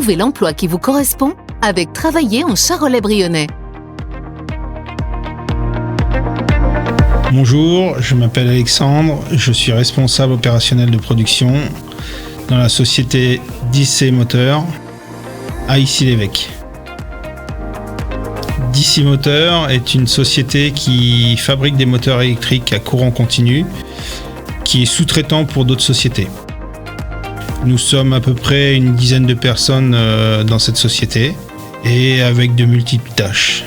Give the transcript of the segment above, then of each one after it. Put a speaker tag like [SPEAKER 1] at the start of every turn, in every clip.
[SPEAKER 1] trouvez l'emploi qui vous correspond avec Travailler en Charolais-Brionnais.
[SPEAKER 2] Bonjour, je m'appelle Alexandre, je suis responsable opérationnel de production dans la société DC Moteurs à Issy-l'Évêque. DC Moteurs est une société qui fabrique des moteurs électriques à courant continu, qui est sous-traitant pour d'autres sociétés. Nous sommes à peu près une dizaine de personnes dans cette société et avec de multiples tâches.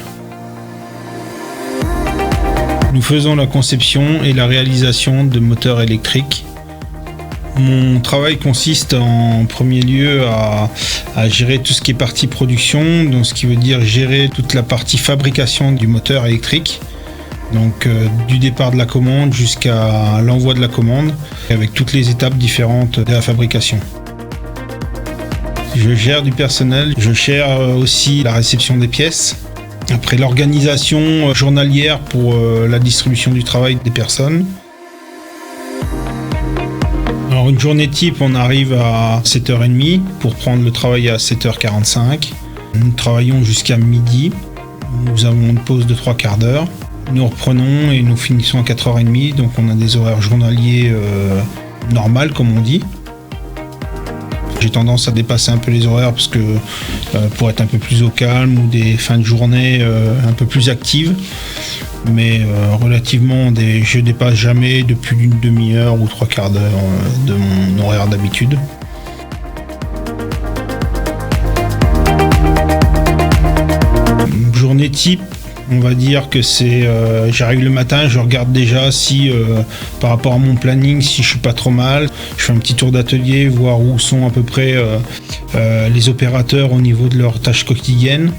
[SPEAKER 2] Nous faisons la conception et la réalisation de moteurs électriques. Mon travail consiste en premier lieu à gérer tout ce qui est partie production, donc ce qui veut dire gérer toute la partie fabrication du moteur électrique, donc du départ de la commande jusqu'à l'envoi de la commande, avec toutes les étapes différentes de la fabrication. Je gère du personnel, je gère aussi la réception des pièces. Après l'organisation journalière pour la distribution du travail des personnes. Alors une journée type, on arrive à 7h30 pour prendre le travail à 7h45. Nous travaillons jusqu'à midi. Nous avons une pause de 3 quarts d'heure. Nous reprenons et nous finissons à 4h30. Donc on a des horaires journaliers normales comme on dit. J'ai tendance à dépasser un peu les horaires parce que pour être un peu plus au calme ou des fins de journée un peu plus actives. Mais relativement, je dépasse jamais de plus d'une demi-heure ou 3 quarts d'heure de mon horaire d'habitude. Une journée type, on va dire que c'est j'arrive le matin, je regarde déjà si par rapport à mon planning, si je suis pas trop mal. Je fais un petit tour d'atelier, voir où sont à peu près les opérateurs au niveau de leurs tâches quotidiennes.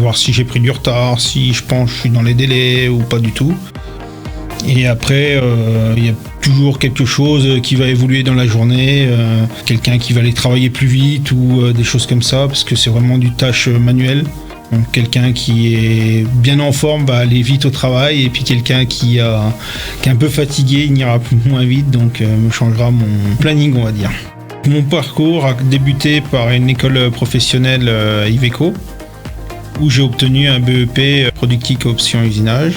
[SPEAKER 2] Voir si j'ai pris du retard, si je pense que je suis dans les délais ou pas du tout. Et après, il y a toujours quelque chose qui va évoluer dans la journée, quelqu'un qui va aller travailler plus vite ou des choses comme ça, parce que c'est vraiment du tâche manuelle. Donc quelqu'un qui est bien en forme va aller vite au travail et puis quelqu'un qui est un peu fatigué, il ira moins vite, donc me changera mon planning, on va dire. Mon parcours a débuté par une école professionnelle Iveco où j'ai obtenu un BEP productique option usinage.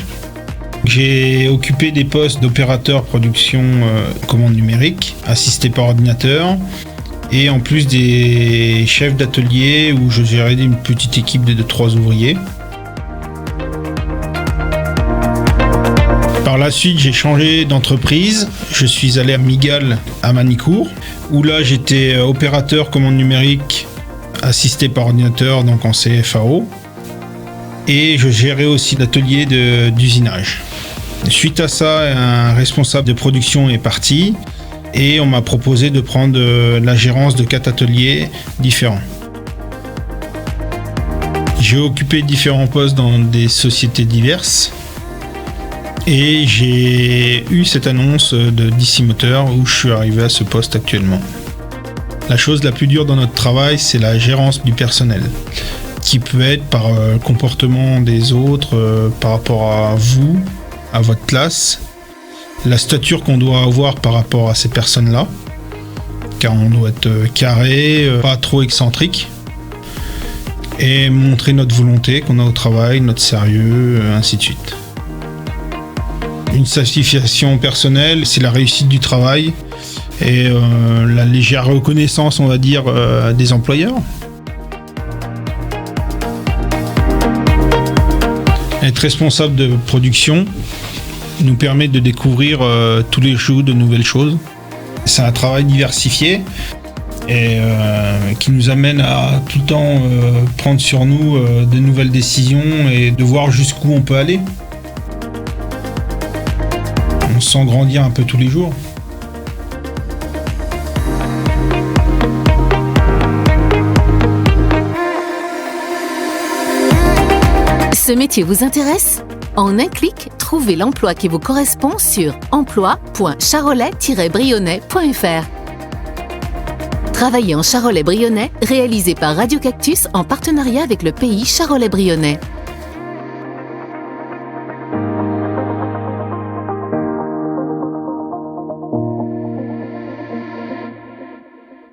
[SPEAKER 2] J'ai occupé des postes d'opérateur production commande numérique, assisté par ordinateur, et en plus des chefs d'atelier où je gérais une petite équipe de 3 ouvriers. Par la suite, j'ai changé d'entreprise. Je suis allé à Migal, à Manicourt, où là j'étais opérateur commande numérique, assisté par ordinateur, donc en CFAO. Et je gérais aussi l'atelier d'usinage. Suite à ça, un responsable de production est parti et on m'a proposé de prendre la gérance de 4 ateliers différents. J'ai occupé différents postes dans des sociétés diverses et j'ai eu cette annonce de DC Moteurs où je suis arrivé à ce poste actuellement. La chose la plus dure dans notre travail, c'est la gérance du personnel, qui peut être par le comportement des autres, par rapport à vous, à votre classe, la stature qu'on doit avoir par rapport à ces personnes-là, car on doit être carré, pas trop excentrique, et montrer notre volonté qu'on a au travail, notre sérieux, ainsi de suite. Une satisfaction personnelle, c'est la réussite du travail et la légère reconnaissance, on va dire, des employeurs. Être responsable de production nous permet de découvrir tous les jours de nouvelles choses. C'est un travail diversifié et qui nous amène à tout le temps prendre sur nous de nouvelles décisions et de voir jusqu'où on peut aller. On se sent grandir un peu tous les jours.
[SPEAKER 1] Ce métier vous intéresse ? En un clic, trouvez l'emploi qui vous correspond sur emploi.charolais-brionnais.fr. Travailler en Charolais-Brionnais, réalisé par Radio Cactus en partenariat avec le pays Charolais-Brionnais.